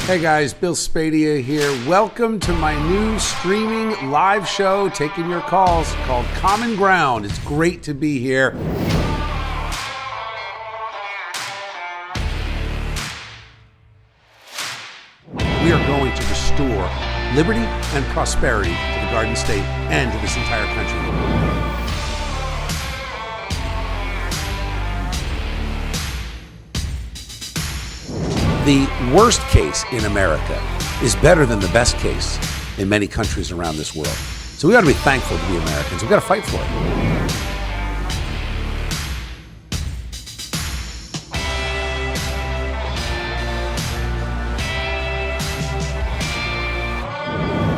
Hey guys, Bill Spadea here. Welcome to my new streaming live show, taking your calls, called Common Ground. It's great to be here. We are going to restore liberty and prosperity to the Garden State and to this entire country. The worst case in America is better than the best case in many countries around this world. So we ought to be thankful to be Americans. We've got to fight for it.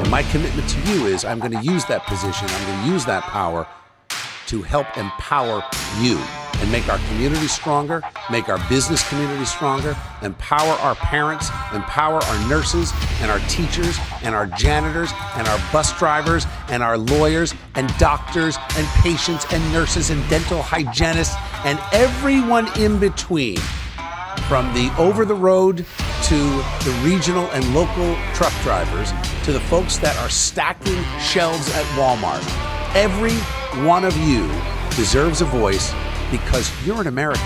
And my commitment to you is I'm going to use that position, I'm going to use that power to help empower you and make our community stronger, make our business community stronger, empower our parents, empower our nurses and our teachers and our janitors and our bus drivers and our lawyers and doctors and patients and nurses and dental hygienists and everyone in between, from the over-the-road to the regional and local truck drivers to the folks that are stacking shelves at Walmart. Every one of you deserves a voice because you're an American.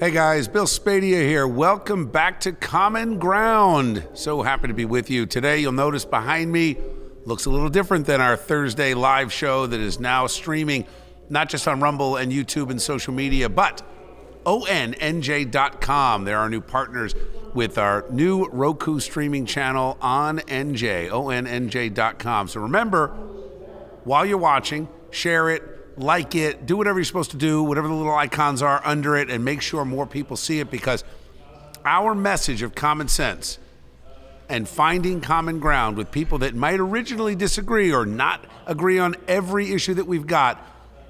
Hey guys, Bill Spadea here. Welcome back to Common Ground. So happy to be with you. Today you'll notice behind me looks a little different than our Thursday live show that is now streaming not just on Rumble and YouTube and social media, but ONNJ.com. They're our new partners with our new Roku streaming channel on NJ, ONNJ.com. So remember, while you're watching, share it, like it, do whatever you're supposed to do, whatever the little icons are under it, and make sure more people see it, because our message of common sense and finding common ground with people that might originally disagree or not agree on every issue that we've got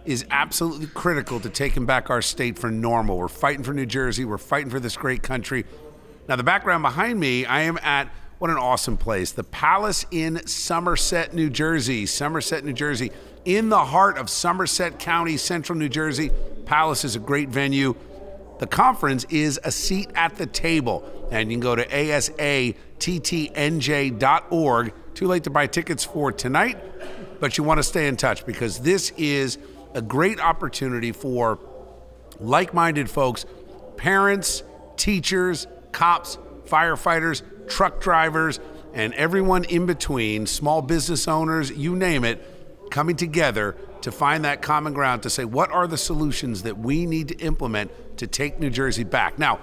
is absolutely critical to taking back our state for normal. We're fighting for New Jersey. We're fighting for this great country. Now, the background behind me, I am at, what an awesome place, the Palace in Somerset, New Jersey. Somerset, New Jersey, in the heart of Somerset County, central New Jersey. Palace is a great venue. The conference is a seat at the table, and you can go to asattnj.org. Too late to buy tickets for tonight, but you want to stay in touch, because this is a great opportunity for like-minded folks, parents, teachers, cops, firefighters, truck drivers, and everyone in between, small business owners, you name it, coming together to find that common ground to say, what are the solutions that we need to implement to take New Jersey back? Now,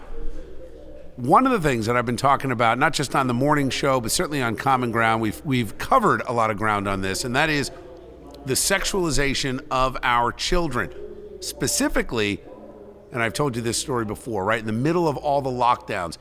one of the things that I've been talking about, not just on the morning show, but certainly on Common Ground, we've covered a lot of ground on this, and that is the sexualization of our children. Specifically, and I've told you this story before, right in the middle of all the lockdowns,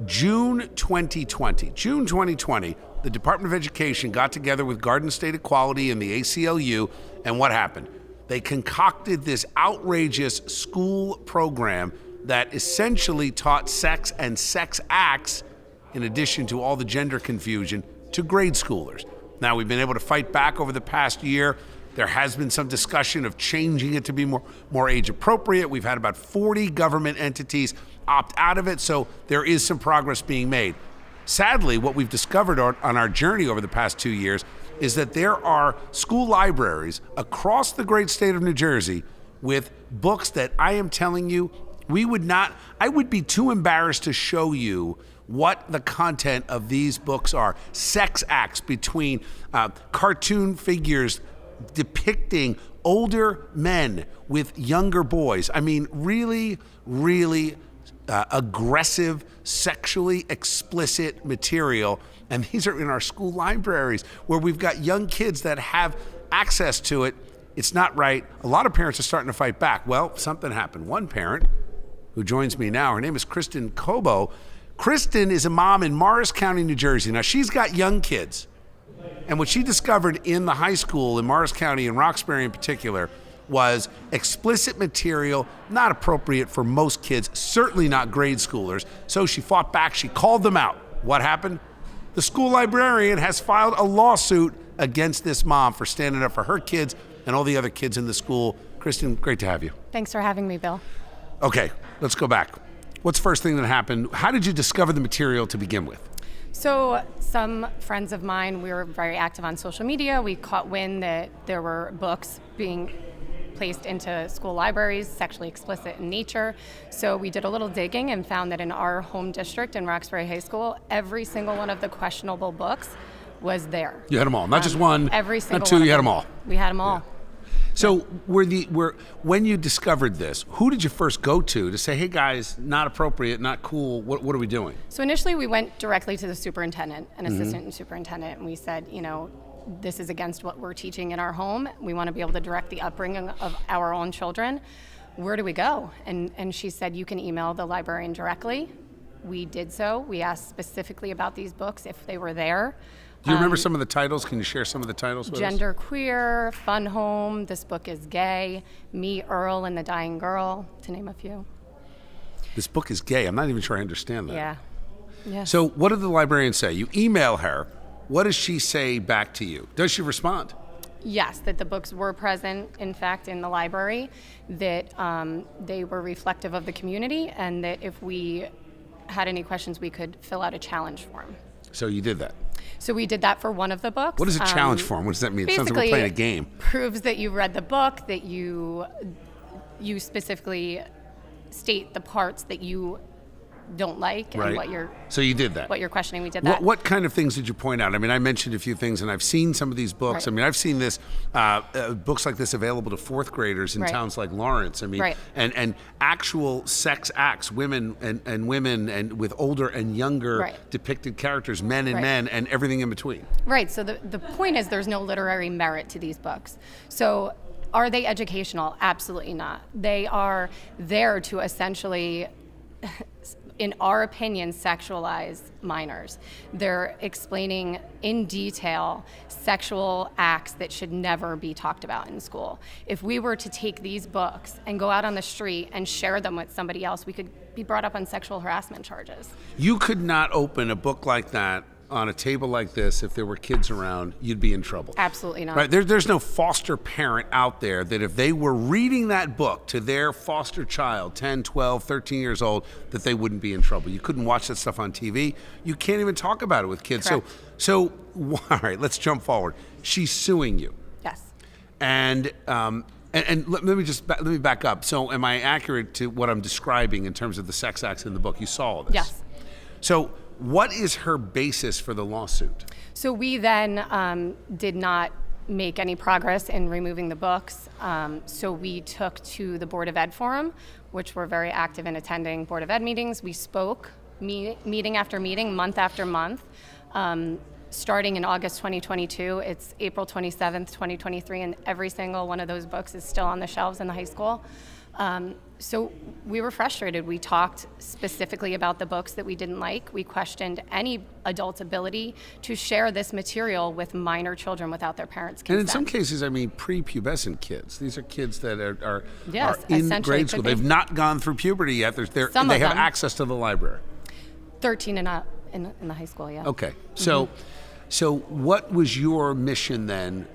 June 2020, the Department of Education got together with Garden State Equality and the ACLU, and what happened? They concocted this outrageous school program that essentially taught sex and sex acts, in addition to all the gender confusion, to grade schoolers. Now, we've been able to fight back over the past year. There has been some discussion of changing it to be more age appropriate. We've had about 40 government entities opt out of it, so there is some progress being made. Sadly, what we've discovered on our journey over the past 2 years is that there are school libraries across the great state of New Jersey with books that I am telling you, I would be too embarrassed to show you what the content of these books are. Sex acts between cartoon figures depicting older men with younger boys. I mean, really, really aggressive, sexually explicit material. And these are in our school libraries where we've got young kids that have access to it. It's not right. A lot of parents are starting to fight back. Well, something happened. One parent who joins me now, her name is Kristen Cobo. Kristen is a mom in Morris County, New Jersey. Now, she's got young kids. And what she discovered in the high school in Morris County, and Roxbury in particular, was explicit material not appropriate for most kids, certainly not grade schoolers. So she fought back. She called them out. What happened? The school librarian has filed a lawsuit against this mom for standing up for her kids and all the other kids in the school. Kristen, great to have you. Thanks for having me, Bill. Okay, let's go back. What's the first thing that happened? How did you discover the material to begin with? So some friends of mine, we were very active on social media. We caught wind that there were books being placed into school libraries, sexually explicit in nature. So we did a little digging and found that in our home district in Roxbury High School, every single one of the questionable books was there. You had them all, not just one, every single not two, one you had them all. We had them all. Yeah. So when you discovered this, who did you first go to say, hey guys, not appropriate, not cool, what are we doing? So initially we went directly to the superintendent and assistant superintendent, and we said, this is against what we're teaching in our home. We want to be able to direct the upbringing of our own children. Where do we go? And she said, you can email the librarian directly. We did so. We asked specifically about these books, if they were there. Do you remember some of the titles? Can you share some of the titles with us? Gender Queer, Fun Home, This Book is Gay, Me, Earl, and the Dying Girl, to name a few. This book is gay. I'm not even sure I understand that. Yeah. Yes. So what did the librarian say? You email her. What does she say back to you? Does she respond? Yes, that the books were present, in fact, in the library, that they were reflective of the community, and that if we had any questions, we could fill out a challenge form. So you did that? So we did that for one of the books. What is a challenge form? What does that mean? It sounds like we're playing a game. Proves that you read the book, that you specifically state the parts that you don't like, and what you're. So you did that. What you're questioning. We did that. What kind of things did you point out? I mean, I mentioned a few things, and I've seen some of these books. Right. I mean, I've seen this books like this available to fourth graders in towns like Lawrence. I mean, and actual sex acts, women and women, and with older and younger depicted characters, men and men, and everything in between. Right. So the point is, there's no literary merit to these books. So are they educational? Absolutely not. They are there to essentially, in our opinion, sexualize minors. They're explaining in detail sexual acts that should never be talked about in school. If we were to take these books and go out on the street and share them with somebody else, we could be brought up on sexual harassment charges. You could not open a book like that on a table like this. If there were kids around, you'd be in trouble. Absolutely not. Right? There's no foster parent out there that if they were reading that book to their foster child, 10, 12, 13 years old, that they wouldn't be in trouble. You couldn't watch that stuff on TV. You can't even talk about it with kids. Correct. So all right, let's jump forward. She's suing you. Yes. And let me back up. So am I accurate to what I'm describing in terms of the sex acts in the book? You saw all this. Yes. So what is her basis for the lawsuit? So we then did not make any progress in removing the books. So we took to the Board of Ed forum, which we're very active in attending Board of Ed meetings. We spoke meeting after meeting, month after month. Starting in August 2022, it's April 27th, 2023, and every single one of those books is still on the shelves in the high school. So we were frustrated. We talked specifically about the books that we didn't like. We questioned any adult's ability to share this material with minor children without their parents' consent. And in some cases, I mean, prepubescent kids. These are kids that are in grade school. They've not gone through puberty yet. They have access to the library. 13 and up in the high school, yeah. Okay. So what was your mission then?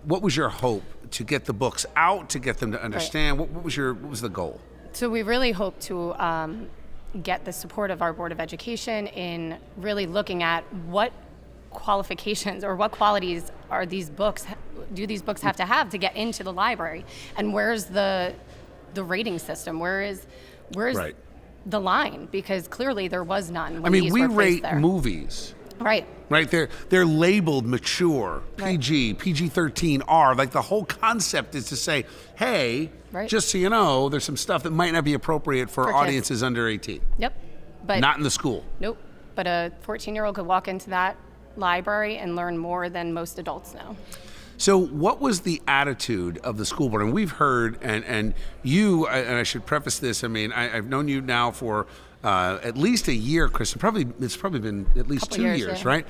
What was your hope? To get the books out, to get them to understand? What was the goal? So we really hope to get the support of our Board of Education in really looking at what qualifications or what qualities are these books have to get into the library, and where's the rating system? Where's the line? Because clearly there was none. I mean, we rate movies. Right. They're labeled mature, PG, PG-13, R. Like the whole concept is to say, hey, just so you know, there's some stuff that might not be appropriate for audiences under 18. Yep. But not in the school. Nope. But a 14-year-old could walk into that library and learn more than most adults know. So what was the attitude of the school board? And we've heard, and you, and I should preface this, I mean, I've known you now for at least a year, Kristen. It's probably been at least 2 years, right?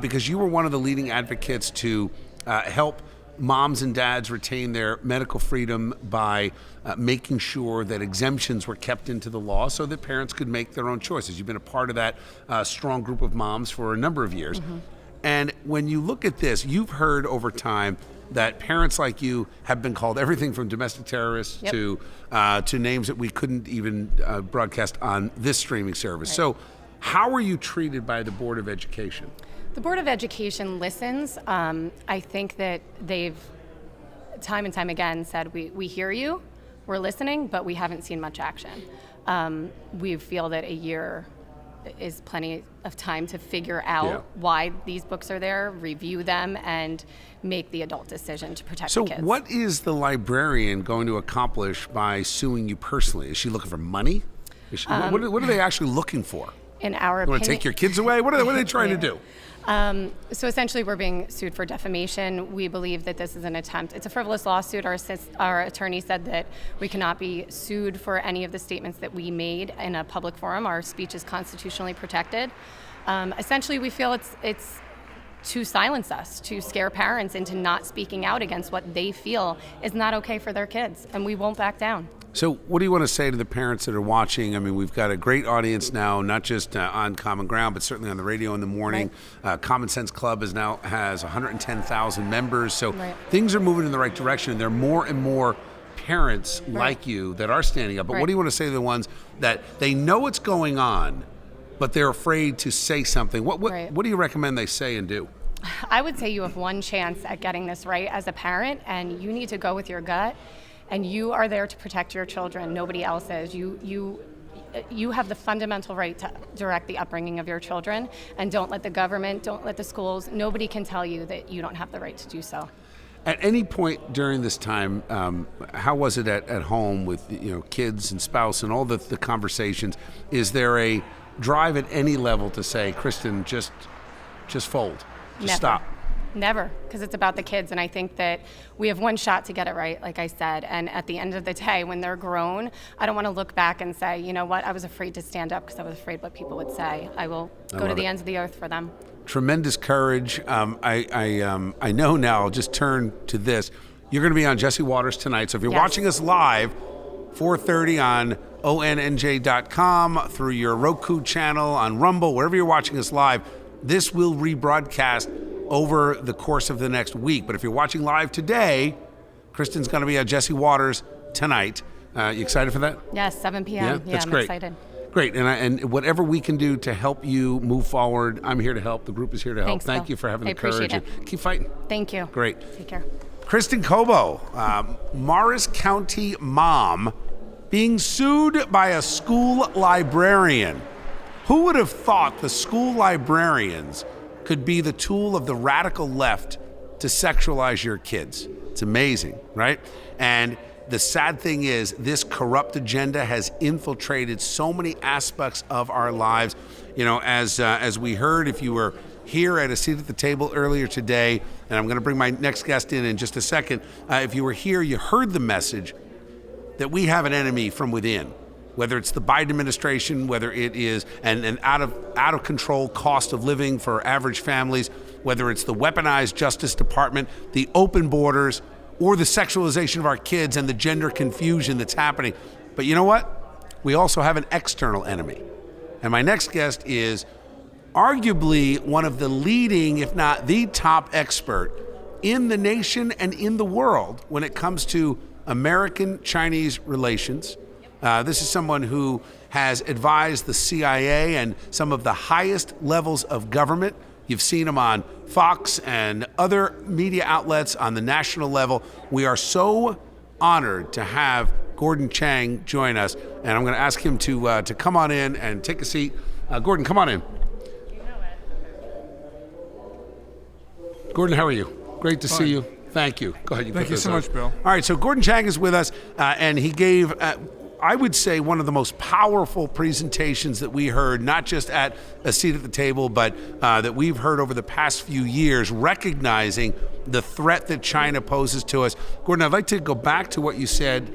Because you were one of the leading advocates to help moms and dads retain their medical freedom by making sure that exemptions were kept into the law so that parents could make their own choices. You've been a part of that strong group of moms for a number of years. Mm-hmm. And when you look at this, you've heard over time that parents like you have been called everything from domestic terrorists to names that we couldn't even broadcast on this streaming service. Right. So how are you treated by the Board of Education? The Board of Education listens. I think that they've time and time again said, we hear you, we're listening, but we haven't seen much action. We feel that a year is plenty of time to figure out why these books are there, review them, and make the adult decision to protect the kids. So what is the librarian going to accomplish by suing you personally? Is she looking for money? What are they actually looking for? In our opinion, opinion, want to take your kids away? What are they trying to do? So essentially, we're being sued for defamation. We believe that this is an attempt. It's a frivolous lawsuit. Our attorney said that we cannot be sued for any of the statements that we made in a public forum. Our speech is constitutionally protected. Essentially, we feel it's to silence us, to scare parents into not speaking out against what they feel is not okay for their kids, and we won't back down. So what do you want to say to the parents that are watching? I mean, we've got a great audience now, not just on Common Ground, but certainly on the radio in the morning. Right. Common Sense Club has 110,000 members. So things are moving in the right direction. There are more and more parents like you that are standing up. But what do you want to say to the ones that they know what's going on, but they're afraid to say something? What do you recommend they say and do? I would say you have one chance at getting this right as a parent, and you need to go with your gut. And you are there to protect your children. Nobody else is. You have the fundamental right to direct the upbringing of your children, and don't let the government, don't let the schools, nobody can tell you that you don't have the right to do so. At any point during this time, how was it at home with kids and spouse and all the conversations? Is there a drive at any level to say, Kristen, just fold, just stop? Never, because it's about the kids, and I think that we have one shot to get it right, like I said, and at the end of the day, when they're grown, I don't want to look back and say, you know what, I was afraid to stand up because I was afraid what people would say. I will go to the ends of the earth for them. Tremendous courage. I know now, I'll just turn to this. You're going to be on Jesse Watters tonight, so if you're watching us live, 4:30 on ONNJ.com, through your Roku channel, on Rumble, wherever you're watching us live, this will rebroadcast over the course of the next week. But if you're watching live today, Kristen's going to be at Jesse Watters tonight. You excited for that? Yes, 7 p.m. Yeah, that's I'm great. Excited. Great, and whatever we can do to help you move forward, I'm here to help. The group is here to help. Thanks, Thank Bill. you for having I the courage. appreciate And keep fighting. Thank you. Great. Take care. Kristen Cobo, Morris County mom, being sued by a school librarian. Who would have thought the school librarians could be the tool of the radical left to sexualize your kids? It's amazing, right? And the sad thing is, this corrupt agenda has infiltrated so many aspects of our lives. As we heard, if you were here at a seat at the table earlier today, and I'm going to bring my next guest in just a second, if you were here, you heard the message that we have an enemy from within. Whether it's the Biden administration, whether it is an out of control cost of living for average families, whether it's the weaponized Justice Department, the open borders, or the sexualization of our kids and the gender confusion that's happening. But you know what? We also have an external enemy. And my next guest is arguably one of the leading, if not the top expert in the nation and in the world when it comes to American-Chinese relations. This is someone who has advised the CIA and some of the highest levels of government. You've seen him on Fox and other media outlets on the national level. We are so honored to have Gordon Chang join us, and I'm going to ask him to come on in and take a seat. Gordon, come on in. Gordon, how are you? Great to see you. Thank you. Go ahead. Thank you so much, Bill. All right, so Gordon Chang is with us, and he gave, I would say, one of the most powerful presentations that we heard, not just at a seat at the table, but that we've heard over the past few years, recognizing the threat that China poses to us. Gordon, I'd like to go back to what you said.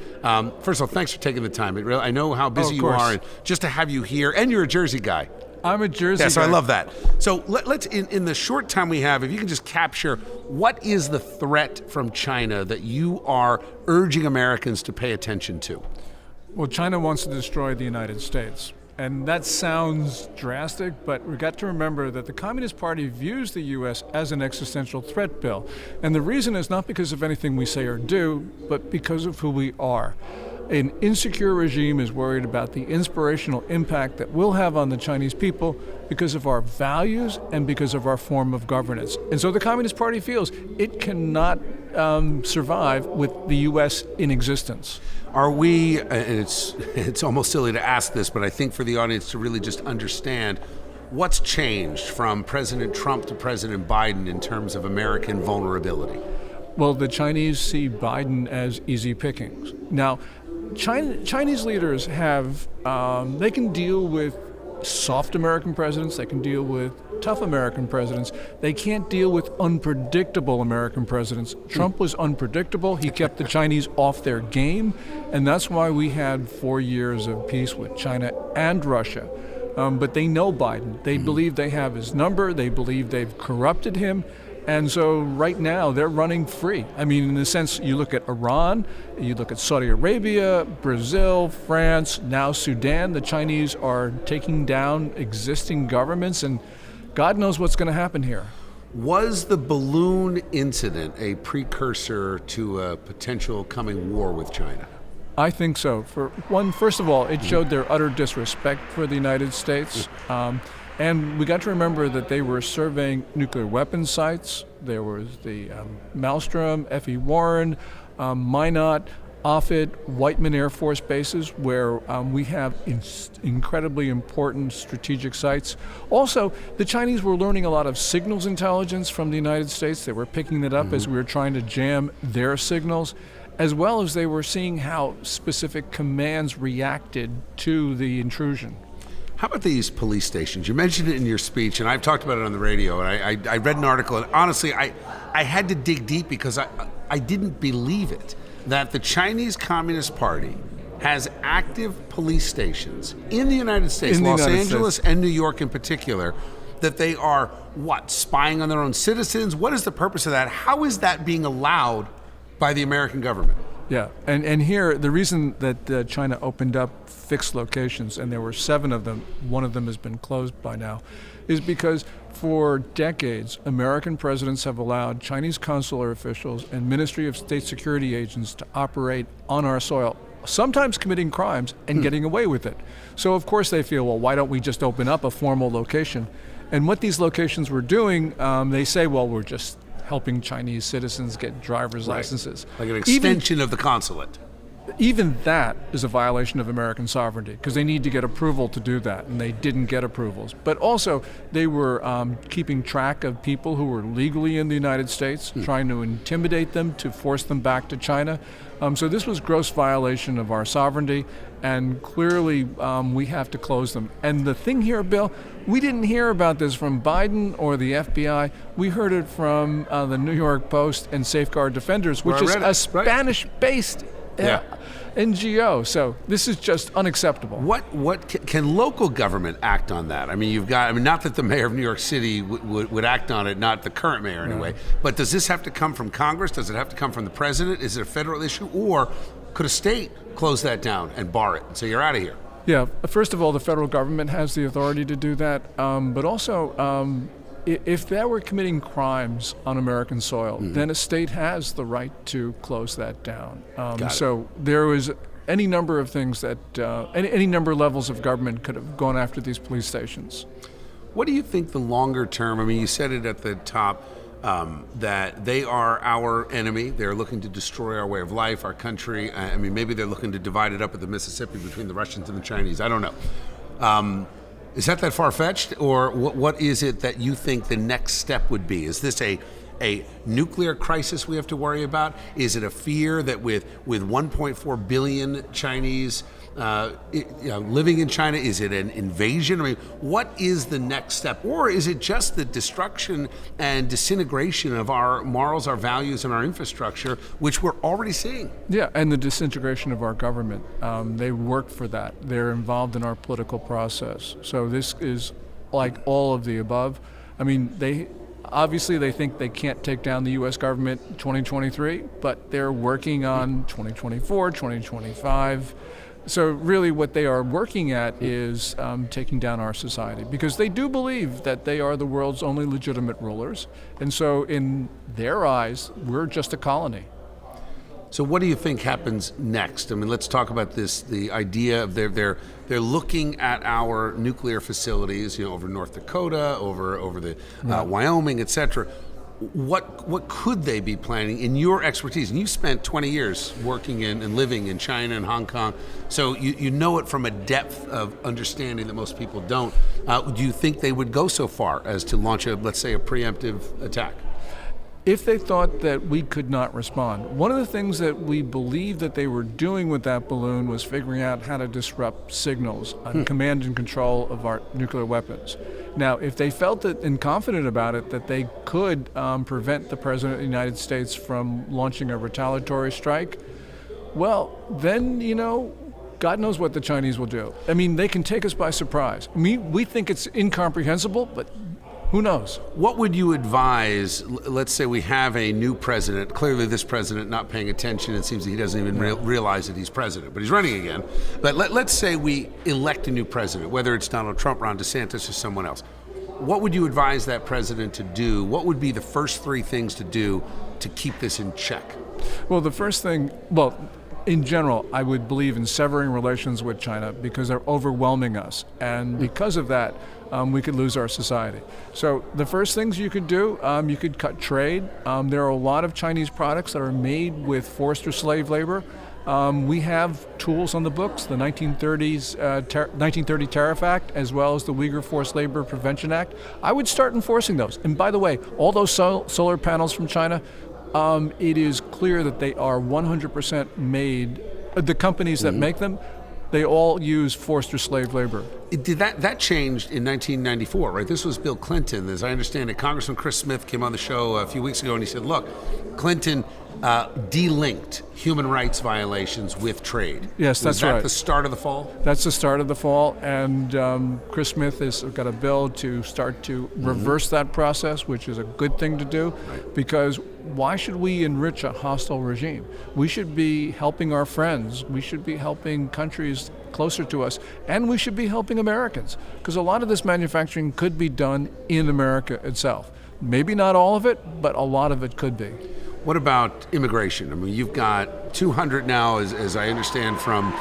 First of all, thanks for taking the time. I know how busy you are, and just to have you here, and you're a Jersey guy. I'm a Jersey Yeah, so I guy. love that. So let's, in the short time we have, if you can just capture what is the threat from China that you are urging Americans to pay attention to? Well, China wants to destroy the United States. And that sounds drastic, but we've got to remember that the Communist Party views the U.S. as an existential threat, Bill. And the reason is not because of anything we say or do, but because of who we are. An insecure regime is worried about the inspirational impact that we'll have on the Chinese people because of our values and because of our form of governance. And so the Communist Party feels it cannot survive with the U.S. in existence. Are we, and it's almost silly to ask this, but I think for the audience to really just understand what's changed from President Trump to President Biden in terms of American vulnerability? Well, the Chinese see Biden as easy pickings. Now, Chinese leaders have, they can deal with soft American presidents, they can deal with tough American presidents. They can't deal with unpredictable American presidents. Trump was unpredictable. He kept the Chinese off their game, and that's why we had 4 years of peace with China and Russia. But they know Biden. They believe they have his number. They believe they've corrupted him. And so right now they're running free. I mean, in the sense, you look at Iran, you look at Saudi Arabia, Brazil, France, now Sudan. The Chinese are taking down existing governments, and God knows what's going to happen here. Was the balloon incident a precursor to a potential coming war with China? I think so. For one, first of all, it showed their utter disrespect for the United States. And we got to remember that they were surveying nuclear weapons sites. There was the Maelstrom, F.E. Warren, Minot, Offutt, Whiteman Air Force bases, where we have incredibly important strategic sites. Also, the Chinese were learning a lot of signals intelligence from the United States. They were picking it up as we were trying to jam their signals, as well as they were seeing how specific commands reacted to the intrusion. How about these police stations? You mentioned it in your speech, and I've talked about it on the radio, and I read an article, and honestly, I had to dig deep because I didn't believe it, that the Chinese Communist Party has active police stations in the United States, Los Angeles and New York in particular, that they are, spying on their own citizens? What is the purpose of that? How is that being allowed by the American government? Yeah, and here, the reason that China opened up fixed locations, and there were 7 of them, one of them has been closed by now, is because for decades, American presidents have allowed Chinese consular officials and Ministry of State Security agents to operate on our soil, sometimes committing crimes and getting away with it. So of course they feel, well, why don't we just open up a formal location? And what these locations were doing, they say, well, we're just helping Chinese citizens get driver's licenses. Like an extension of the consulate. Even that is a violation of American sovereignty because they need to get approval to do that, and they didn't get approvals. But also, they were keeping track of people who were legally in the United States, trying to intimidate them to force them back to China. So this was gross violation of our sovereignty, and clearly we have to close them. And the thing here, Bill, we didn't hear about this from Biden or the FBI. We heard it from the New York Post and Safeguard Defenders, which is a Spanish-based NGO. So this is just unacceptable. What can local government act on that? I mean, not that the mayor of New York City would act on it, not the current mayor anyway, but does this have to come from Congress? Does it have to come from the president? Is it a federal issue? Or could a state close that down and bar it and say, you're out of here? Yeah, first of all, the federal government has the authority to do that, but also if they were committing crimes on American soil, then a state has the right to close that down. So there was any number of things that, any number of levels of government could have gone after these police stations. What do you think the longer term, I mean, you said it at the top, that they are our enemy. They're looking to destroy our way of life, our country. I mean, maybe they're looking to divide it up at the Mississippi between the Russians and the Chinese. I don't know. Is that far-fetched, or what is it that you think the next step would be? Is this a nuclear crisis we have to worry about? Is it a fear that with 1.4 billion Chinese living in China, is it an invasion? I mean, what is the next step? Or is it just the destruction and disintegration of our morals, our values, and our infrastructure, which we're already seeing? Yeah, and the disintegration of our government. They work for that. They're involved in our political process. So this is like all of the above. I mean, they think they can't take down the U.S. government in 2023, but they're working on 2024, 2025. So really what they are working at is taking down our society, because they do believe that they are the world's only legitimate rulers. And so in their eyes, we're just a colony. So what do you think happens next? I mean, let's talk about this, the idea of they're looking at our nuclear facilities, over North Dakota, over the Wyoming, et cetera. What could they be planning in your expertise? And you spent 20 years working and living in China and Hong Kong, so you know it from a depth of understanding that most people don't. Do you think they would go so far as to launch let's say, a preemptive attack? If they thought that we could not respond. One of the things that we believe that they were doing with that balloon was figuring out how to disrupt signals on command and control of our nuclear weapons. Now, if they felt that and confident about it, that they could prevent the President of the United States from launching a retaliatory strike, well, then, God knows what the Chinese will do. I mean, they can take us by surprise. We think it's incomprehensible, but who knows? What would you advise? Let's say we have a new president. Clearly, this president not paying attention. It seems that he doesn't even realize that he's president, but he's running again. But let's say we elect a new president, whether it's Donald Trump, Ron DeSantis, or someone else. What would you advise that president to do? What would be the first three things to do to keep this in check? Well, the first thing, in general, I would believe in severing relations with China because they're overwhelming us. And because of that, we could lose our society. So the first things you could do, you could cut trade. There are a lot of Chinese products that are made with forced or slave labor. We have tools on the books, the 1930 Tariff Act, as well as the Uyghur Forced Labor Prevention Act. I would start enforcing those. And by the way, all those solar panels from China, it is clear that they are 100% made. The companies that make them, they all use forced or slave labor. That changed in 1994, right? This was Bill Clinton. As I understand it, Congressman Chris Smith came on the show a few weeks ago and he said, look, Clinton delinked human rights violations with trade. Yes, that's right. Was that the start of the fall? That's the start of the fall, and Chris Smith has got a bill to start to reverse that process, which is a good thing to do, because why should we enrich a hostile regime? We should be helping our friends. We should be helping countries closer to us, and we should be helping Americans, because a lot of this manufacturing could be done in America itself. Maybe not all of it, but a lot of it could be. What about immigration? I mean, you've got 200 now, as I understand from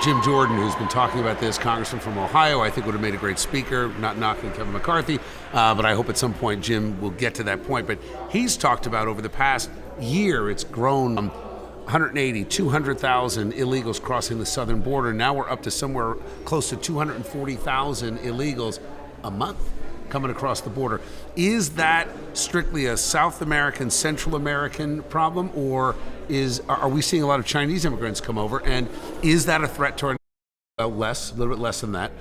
Jim Jordan, who's been talking about this, congressman from Ohio. I think would have made a great speaker, not knocking Kevin McCarthy, but I hope at some point Jim will get to that point. But he's talked about over the past year, it's grown 180, 200,000 illegals crossing the southern border. Now we're up to somewhere close to 240,000 illegals a month coming across the border. Is that strictly a South American, Central American problem, or are we seeing a lot of Chinese immigrants come over? And is that a threat to our a little bit less than that?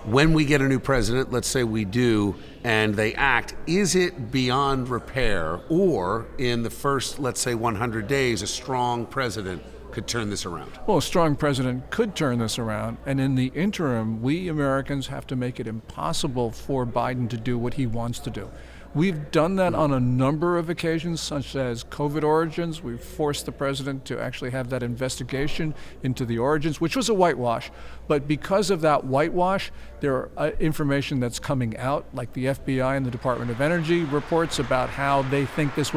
When we get a new president, let's say we do, and they act, is it beyond repair, or in the first, let's say, 100 days, a strong president could turn this around? Well, a strong president could turn this around, and in the interim, we Americans have to make it impossible for Biden to do what he wants to do. We've done that on a number of occasions, such as COVID origins. We've forced the president to actually have that investigation into the origins, which was a whitewash. But because of that whitewash, there are information that's coming out, like the FBI and the Department of Energy reports about how they think this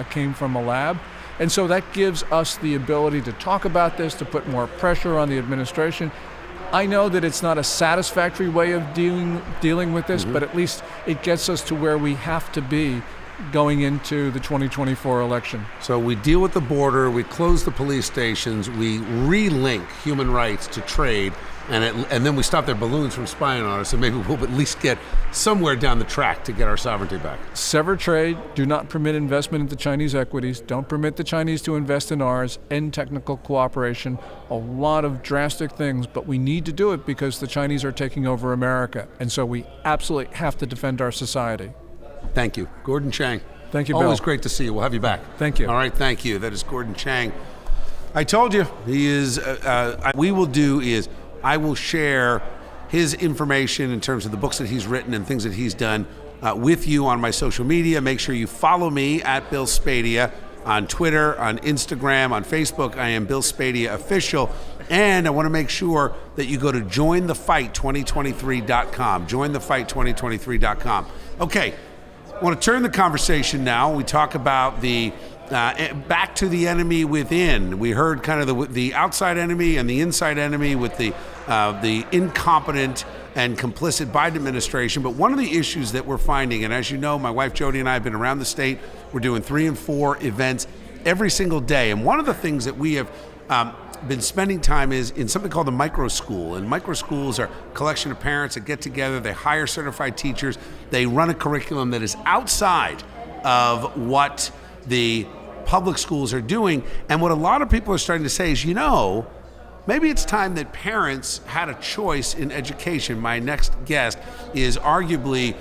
came from a lab. And so that gives us the ability to talk about this, to put more pressure on the administration. I know that it's not a satisfactory way of dealing with this, but at least it gets us to where we have to be going into the 2024 election. So we deal with the border, we close the police stations, we relink human rights to trade, and then we stop their balloons from spying on us, and maybe we'll at least get somewhere down the track to get our sovereignty back. Sever trade, do not permit investment into Chinese equities, don't permit the Chinese to invest in ours, end technical cooperation, a lot of drastic things, but we need to do it because the Chinese are taking over America, and so we absolutely have to defend our society. Thank you. Gordon Chang. Thank you, Bill. Always great to see you. We'll have you back. Thank you. All right, thank you. That is Gordon Chang. I told you, he is. We will do is I will share his information in terms of the books that he's written and things that he's done with you on my social media. Make sure you follow me at Bill Spadea on Twitter, on Instagram, on Facebook. I am Bill Spadea Official. And I want to make sure that you go to jointhefight2023.com, jointhefight2023.com. Okay, I want to turn the conversation now. We talk about the back to the enemy within. We heard kind of the outside enemy and the inside enemy with the incompetent and complicit Biden administration. But one of the issues that we're finding, and as you know, my wife Jody and I have been around the state. We're doing 3 and 4 events every single day. And one of the things that we have been spending time is in something called the micro school. And micro schools are a collection of parents that get together, they hire certified teachers, they run a curriculum that is outside of what the public schools are doing. And what a lot of people are starting to say is, maybe it's time that parents had a choice in education. My next guest is arguably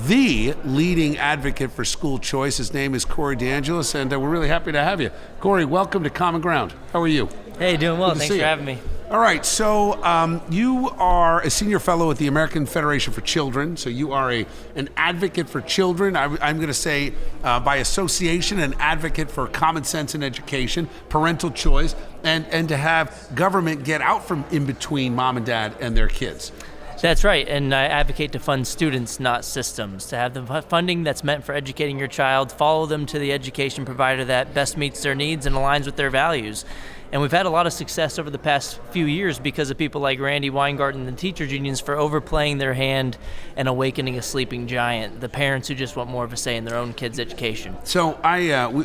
the leading advocate for school choice. His name is Corey DeAngelis, and we're really happy to have you. Corey, welcome to Common Ground. How are you? Hey, doing well. Thanks for having me. All right, so you are a senior fellow at the American Federation for Children, so you are an advocate for children. I'm going to say by association, an advocate for common sense in education, parental choice, and to have government get out from in between mom and dad and their kids. That's right, and I advocate to fund students, not systems, to have the funding that's meant for educating your child, follow them to the education provider that best meets their needs and aligns with their values. And we've had a lot of success over the past few years because of people like Randy Weingarten and the teachers unions for overplaying their hand and awakening a sleeping giant, the parents who just want more of a say in their own kids' education. So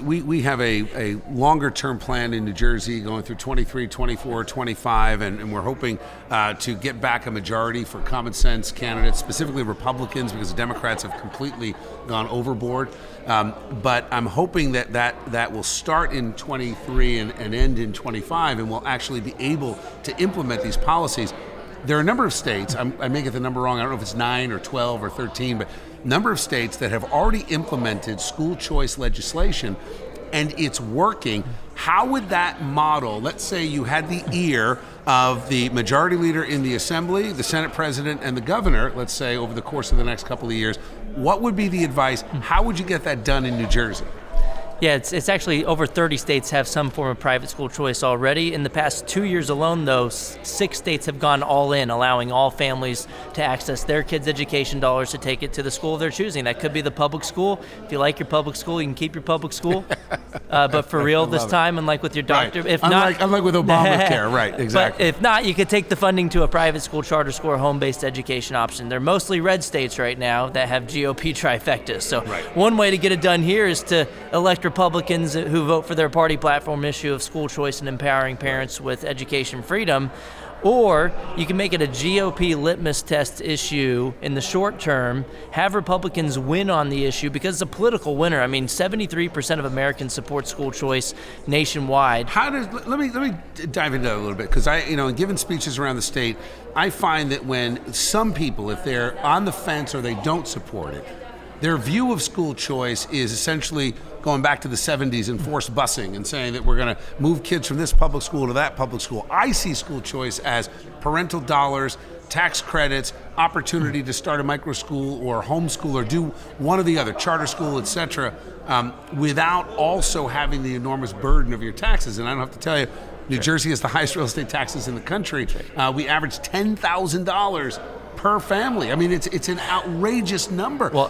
we have a longer term plan in New Jersey going through 23, 24, 25, and we're hoping to get back a majority for common sense candidates, specifically Republicans, because the Democrats have completely gone overboard. But I'm hoping that will start in 23 and end in 25, and we'll actually be able to implement these policies. There are a number of states, I may get the number wrong, I don't know if it's 9 or 12 or 13, but a number of states that have already implemented school choice legislation, and it's working. How would that model, let's say you had the ear of the majority leader in the Assembly, the Senate President, and the governor, let's say over the course of the next couple of years, what would be the advice? How would you get that done in New Jersey? Yeah, it's actually over 30 states have some form of private school choice already. In the past 2 years alone, though, 6 states have gone all in, allowing all families to access their kids' education dollars to take it to the school of their choosing. That could be the public school. If you like your public school, you can keep your public school. But for real this time, unlike with your doctor, right. if unlike not, with Obamacare, right? Exactly. But if not, you could take the funding to a private school, charter school, or home-based education option. They're mostly red states right now that have GOP trifectas. So One way to get it done here is to elect Republicans who vote for their party platform issue of school choice and empowering parents with education freedom. Or you can make it a GOP litmus test issue in the short term, have Republicans win on the issue because it's a political winner. I mean, 73% of Americans support school choice nationwide. Let me dive into that a little bit, because in giving speeches around the state, I find that when some people, if they're on the fence or they don't support it, their view of school choice is essentially going back to the 70s and forced busing and saying that we're going to move kids from this public school to that public school. I see school choice as parental dollars, tax credits, opportunity to start a micro school or homeschool or do one or the other, charter school, etc., without also having the enormous burden of your taxes. And I don't have to tell you, New Jersey has the highest real estate taxes in the country. We average $10,000 per family. I mean, it's an outrageous number. Well,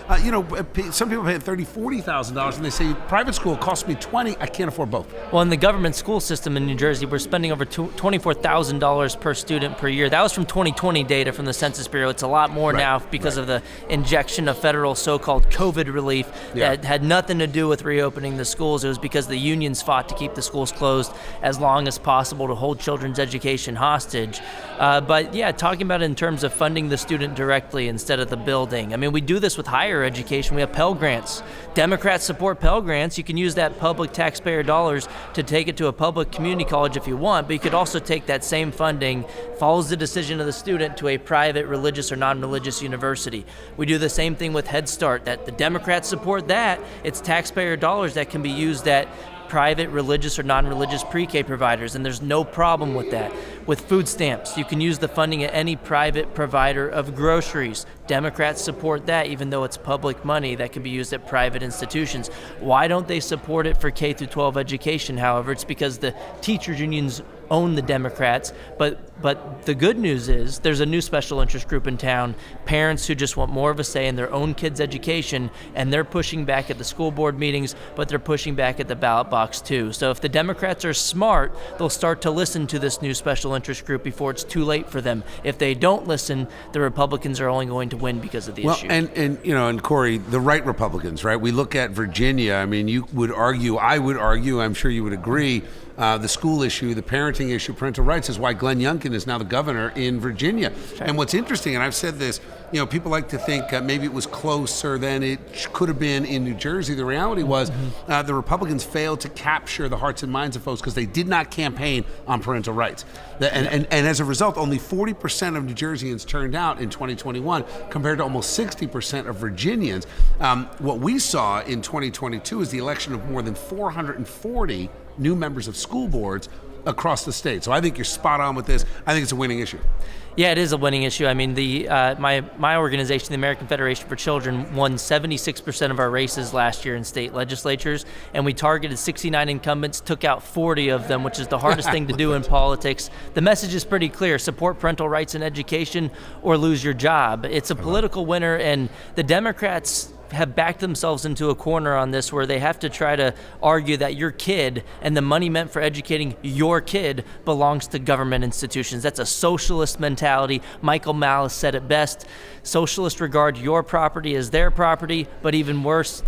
some people pay $30,000, $40,000, and they say private school costs me $20,000. I can't afford both. Well, in the government school system in New Jersey, we're spending over $24,000 per student per year. That was from 2020 data from the Census Bureau. It's a lot more now because of the injection of federal so-called COVID relief that had nothing to do with reopening the schools. It was because the unions fought to keep the schools closed as long as possible to hold children's education hostage. But yeah, talking about it in terms of funding the student directly instead of the building. I mean, we do this with higher education. We have Pell Grants. Democrats support Pell Grants. You can use that public taxpayer dollars to take it to a public community college if you want, but you could also take that same funding, follows the decision of the student, to a private religious or non-religious university. We do the same thing with Head Start. That the Democrats support that. It's taxpayer dollars that can be used at private religious or non-religious pre-K providers, and there's no problem with that. with food stamps. You can use the funding at any private provider of groceries. Democrats support that, even though it's public money that can be used at private institutions. Why don't they support it for K through 12 education? However, it's because the teachers unions own the Democrats. But the good news is there's a new special interest group in town, parents who just want more of a say in their own kids' education, and they're pushing back at the school board meetings, but they're pushing back at the ballot box too. So if the Democrats are smart, they'll start to listen to this new special interest group before it's too late for them. If they don't listen, the Republicans are only going to win because of the issue. And Corey, the right Republicans, right? We look at Virginia. I mean, you would argue, I would argue, I'm sure you would agree, the school issue, the parenting issue, parental rights is why Glenn Youngkin is now the governor in Virginia. Sure. And what's interesting, and I've said this, people like to think maybe it was closer than it could have been in New Jersey. The reality was the Republicans failed to capture the hearts and minds of folks because they did not campaign on parental rights. And as a result, only 40% of New Jerseyans turned out in 2021 compared to almost 60% of Virginians. What we saw in 2022 is the election of more than 440 new members of school boards across the state. So I think you're spot on with this. I think it's a winning issue. Yeah, it is a winning issue. I mean, my organization, the American Federation for Children, won 76% of our races last year in state legislatures, and we targeted 69 incumbents, took out 40 of them, which is the hardest thing to do in politics. The message is pretty clear: support parental rights in education or lose your job. It's a political winner, and the Democrats have backed themselves into a corner on this where they have to try to argue that your kid and the money meant for educating your kid belongs to government institutions. That's a socialist mentality. Michael Malice said it best. Socialists regard your property as their property, but even worse,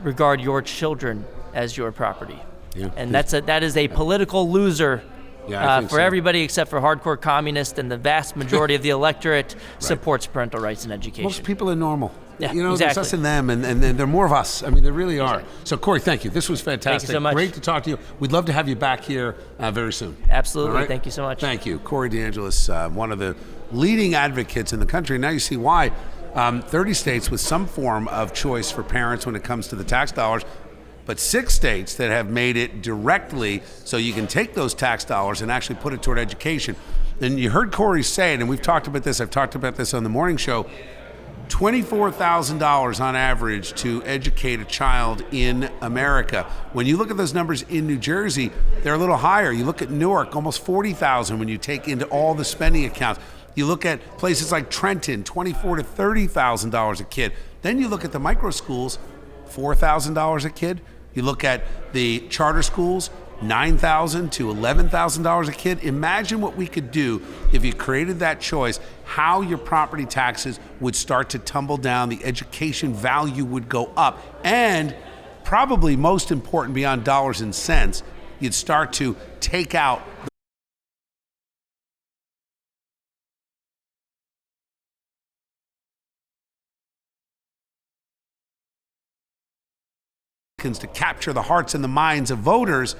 regard your children as your property. Yeah. And that is a political loser for everybody except for hardcore communists, and the vast majority of the electorate supports parental rights in education. Most people are normal. Yeah, exactly. There's us and them, and there are more of us. I mean, there really are. Exactly. So, Corey, thank you. This was fantastic. Thank you so much. Great to talk to you. We'd love to have you back here very soon. Absolutely. Right? Thank you so much. Thank you. Corey DeAngelis, one of the leading advocates in the country. Now you see why 30 states with some form of choice for parents when it comes to the tax dollars, but 6 states that have made it directly so you can take those tax dollars and actually put it toward education. And you heard Corey say it, and we've talked about this. I've talked about this on the morning show. $24,000 on average to educate a child in America. When you look at those numbers in New Jersey, they're a little higher. You look at Newark, almost $40,000 when you take into all the spending accounts. You look at places like Trenton, $24,000 to $30,000 a kid. Then you look at the micro schools, $4,000 a kid. You look at the charter schools, $9,000 to $11,000 a kid. Imagine what we could do if you created that choice, how your property taxes would start to tumble down, the education value would go up, and probably most important beyond dollars and cents, you'd start to take out to capture the hearts and the minds of voters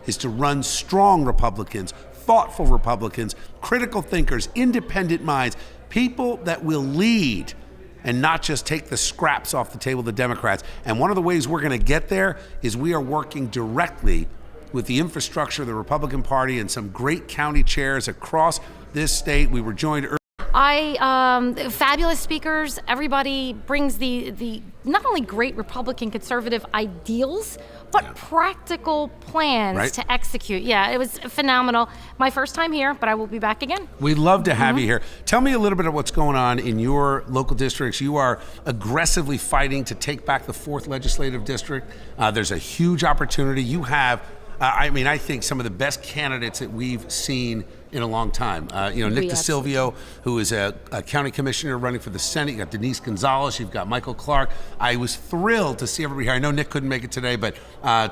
is to run strong Republicans, thoughtful Republicans, critical thinkers, independent minds, people that will lead and not just take the scraps off the table of the Democrats. And one of the ways we're going to get there is we are working directly with the infrastructure of the Republican Party and some great county chairs across this state. We were joined earlier. Fabulous speakers. Everybody brings the not only great Republican conservative ideals, but practical plans to execute. Yeah, it was phenomenal. My first time here, but I will be back again. We'd love to have you here. Tell me a little bit of what's going on in your local districts. You are aggressively fighting to take back the 4th legislative district. There's a huge opportunity. You have I think some of the best candidates that we've seen in a long time. Nick DeSilvio, who is a county commissioner running for the Senate. You got Denise Gonzalez. You've got Michael Clark. I was thrilled to see everybody here. I know Nick couldn't make it today, but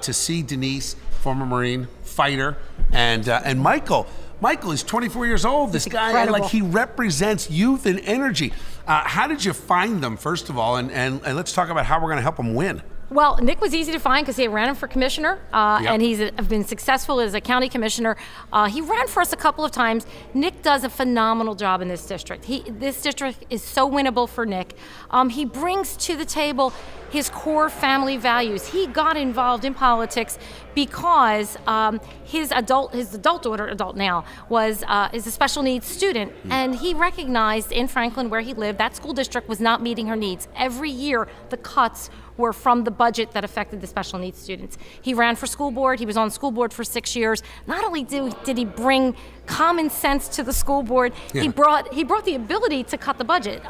to see Denise, former Marine, fighter, and Michael. Michael is 24 years old. This guy, incredible. he represents youth and energy. How did you find them, first of all? And let's talk about how we're going to help them win. Well, Nick was easy to find because he ran him for commissioner, and he's been successful as a county commissioner. He ran for us a couple of times. Nick does a phenomenal job in this district. This district is so winnable for Nick. He brings to the table his core family values. He got involved in politics because his adult daughter, adult now, is a special needs student, and he recognized in Franklin, where he lived, that school district was not meeting her needs. Every year, the cuts were from the budget that affected the special needs students. He ran for school board. He was on school board for 6 years. Not only did he bring common sense to the school board, he brought the ability to cut the budget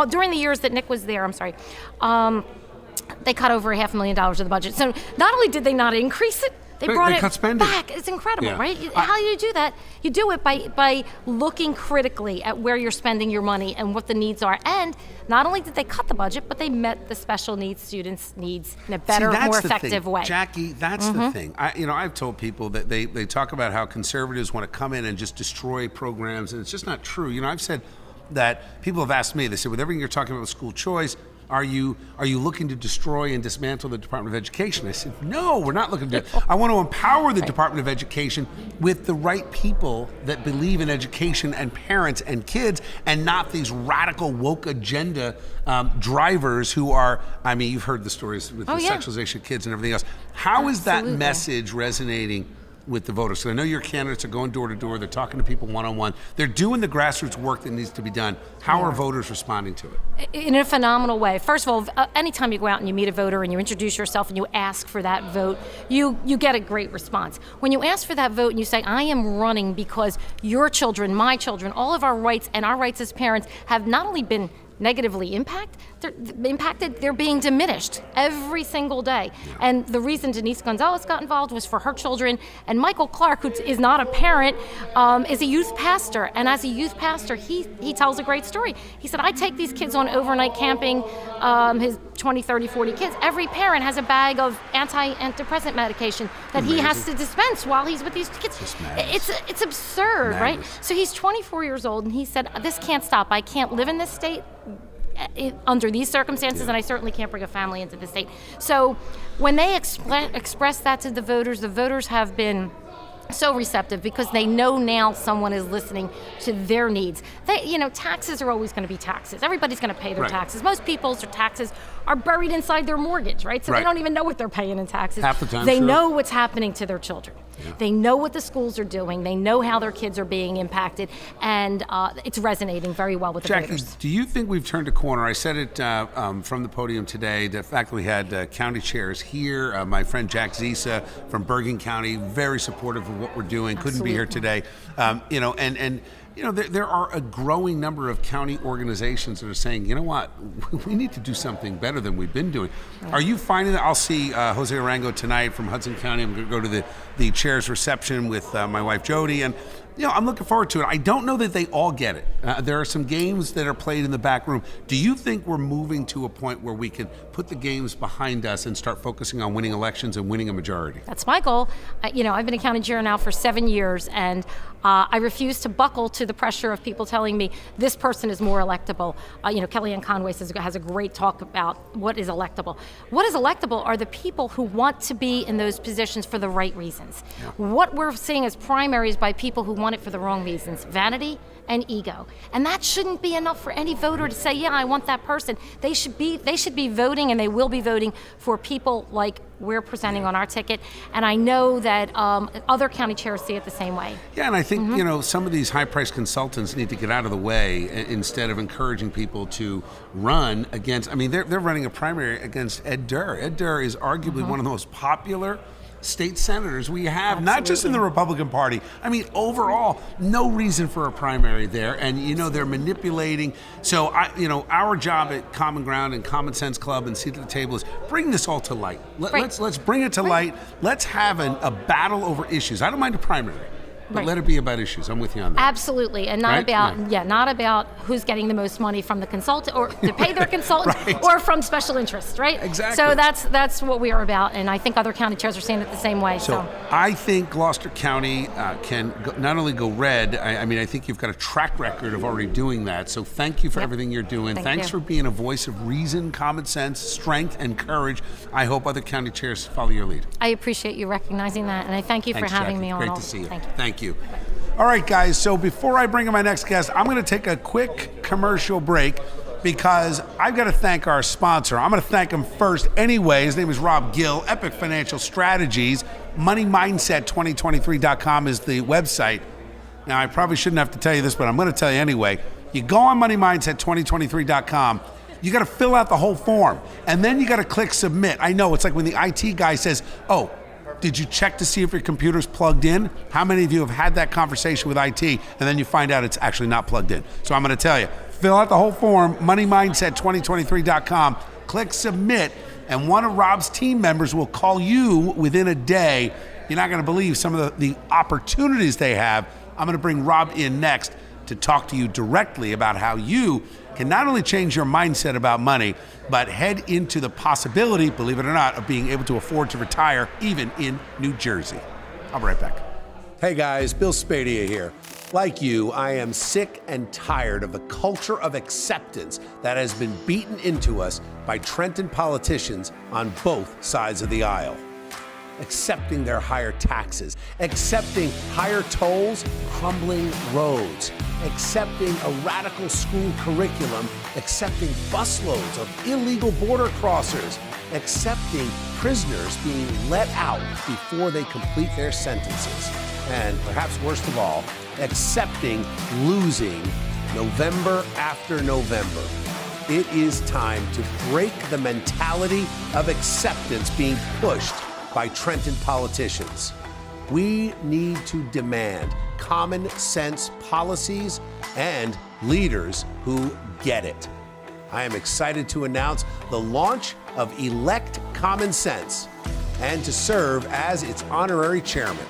during the years that Nick was there. They cut over $500,000 of the budget. So not only did they not increase it, they brought it cut spending back. It's incredible, right? How do you do that? You do it by looking critically at where you're spending your money and what the needs are. And not only did they cut the budget, but they met the special needs students' needs in a better, more effective way. Jackie, that's the thing. I've told people that they talk about how conservatives want to come in and just destroy programs, and it's just not true. I've said that people have asked me, they said, with everything you're talking about school choice, are you looking to destroy and dismantle the Department of Education? I said, no, we're not looking to. I want to empower the Department of Education with the right people that believe in education and parents and kids, and not these radical woke agenda drivers who are, you've heard the stories with the sexualization of kids and everything else. How is that message resonating with the voters? So I know your candidates are going door to door. They're talking to people one-on-one. They're doing the grassroots work that needs to be done. How are voters responding to it? In a phenomenal way. First of all, anytime you go out and you meet a voter and you introduce yourself and you ask for that vote, you get a great response. When you ask for that vote and you say, I am running because your children, my children, all of our rights and our rights as parents have not only been negatively impacted, they're being diminished every single day. And the reason Denise Gonzalez got involved was for her children. And Michael Clark, who is not a parent, is a youth pastor. And as a youth pastor, he tells a great story. He said, I take these kids on overnight camping, his 20, 30, 40 kids. Every parent has a bag of antidepressant medication that he has to dispense while he's with these kids. It's absurd, right? So he's 24 years old, and he said, this can't stop. I can't live in this state under these circumstances, and I certainly can't bring a family into the state. So when they express that to the voters have been so receptive because they know now someone is listening to their needs. Taxes are always going to be taxes. Everybody's going to pay their taxes. Most people's taxes are buried inside their mortgage, right? So they don't even know what they're paying in taxes. Half the time, they know what's happening to their children. They know what the schools are doing. They know how their kids are being impacted, and it's resonating very well with the Jackie, voters. do you think we've turned a corner? I said it from the podium today. The fact that we had county chairs here, my friend Jack Zisa from Bergen County, very supportive of what we're doing. Couldn't be here today. There are a growing number of county organizations that are saying, you know what, we need to do something better than we've been doing. Are you finding that? I'll see Jose Arango tonight from Hudson County. I'm going to go to the chair's reception with my wife Jody, and I'm looking forward to it. I don't know that they all get it. There are some games that are played in the back room. Do you think we're moving to a point where we can put the games behind us and start focusing on winning elections and winning a majority? That's my goal. I've been a county chair now for 7 years, and I refuse to buckle to the pressure of people telling me this person is more electable. Kellyanne Conway has a great talk about what is electable. What is electable are the people who want to be in those positions for the right reasons. Yeah. What we're seeing as primaries by people who want it for the wrong reasons, vanity and ego. And that shouldn't be enough for any voter to say, yeah, I want that person. They should be voting, and they will be voting for people like we're presenting on our ticket. And I know that other county chairs see it the same way. Yeah, and I think, some of these high-priced consultants need to get out of the way instead of encouraging people to run against, they're running a primary against Ed Durr. Ed Durr is arguably one of the most popular state senators we have, not just in the Republican Party. Overall, no reason for a primary there, and they're manipulating. So our job at Common Ground and Common Sense Club and Seat at the Table is bring this all to light. Let's bring it to light. Let's have a battle over issues. I don't mind a primary, but let it be about issues. I'm with you on that. Absolutely, and not about who's getting the most money from the consultant or to pay their consultant or from special interests, right? Exactly. So that's what we are about, and I think other county chairs are seeing it the same way. So I think Gloucester County can not only go red. I think you've got a track record of already doing that. So thank you for everything you're doing. Thanks for being a voice of reason, common sense, strength, and courage. I hope other county chairs follow your lead. I appreciate you recognizing that, and I thank you for having me on. Great to see you. Thank you. All right, guys, so before I bring in my next guest, I'm going to take a quick commercial break because I've got to thank our sponsor. I'm going to thank him first anyway. His name is Rob Gill, Epic Financial Strategies. MoneyMindset2023.com is the website. Now, I probably shouldn't have to tell you this, but I'm going to tell you anyway. You go on MoneyMindset2023.com. You got to fill out the whole form, and then you got to click submit. I know, it's like when the IT guy says, oh, did you check to see if your computer's plugged in? How many of you have had that conversation with IT, and then you find out it's actually not plugged in? So I'm going to tell you, fill out the whole form, MoneyMindset2023.com, click submit, and one of Rob's team members will call you within a day. You're not going to believe some of the opportunities they have. I'm going to bring Rob in next to talk to you directly about how you can not only change your mindset about money, but head into the possibility, believe it or not, of being able to afford to retire even in New Jersey. I'll be right back. Hey guys, Bill Spadea here. Like you, I am sick and tired of the culture of acceptance that has been beaten into us by Trenton politicians on both sides of the aisle. Accepting their higher taxes, accepting higher tolls, crumbling roads, accepting a radical school curriculum, accepting busloads of illegal border crossers, accepting prisoners being let out before they complete their sentences, and perhaps worst of all, accepting losing November after November. It is time to break the mentality of acceptance being pushed by Trenton politicians. We need to demand common sense policies and leaders who get it. I am excited to announce the launch of Elect Common Sense and to serve as its honorary chairman.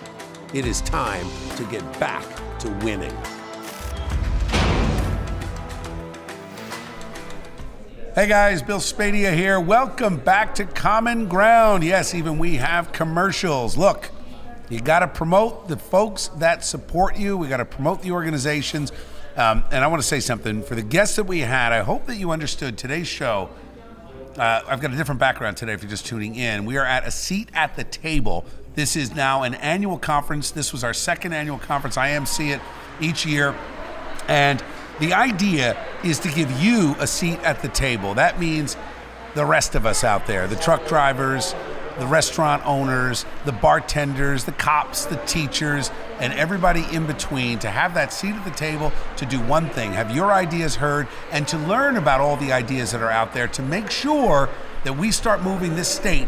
It is time to get back to winning. Hey guys, Bill Spadea here. Welcome back to Common Ground. Yes, even we have commercials. Look, you got to promote the folks that support you. We got to promote the organizations. And I want to say something. For the guests that we had, I hope that you understood today's show. I've got a different background today if you're just tuning in. We are at a seat at the table. This is now an annual conference. This was our second annual conference. I MC it each year. And the idea is to give you a seat at the table. That means the rest of us out there, the truck drivers, the restaurant owners, the bartenders, the cops, the teachers, and everybody in between, to have that seat at the table to do one thing, have your ideas heard, and to learn about all the ideas that are out there to make sure that we start moving this state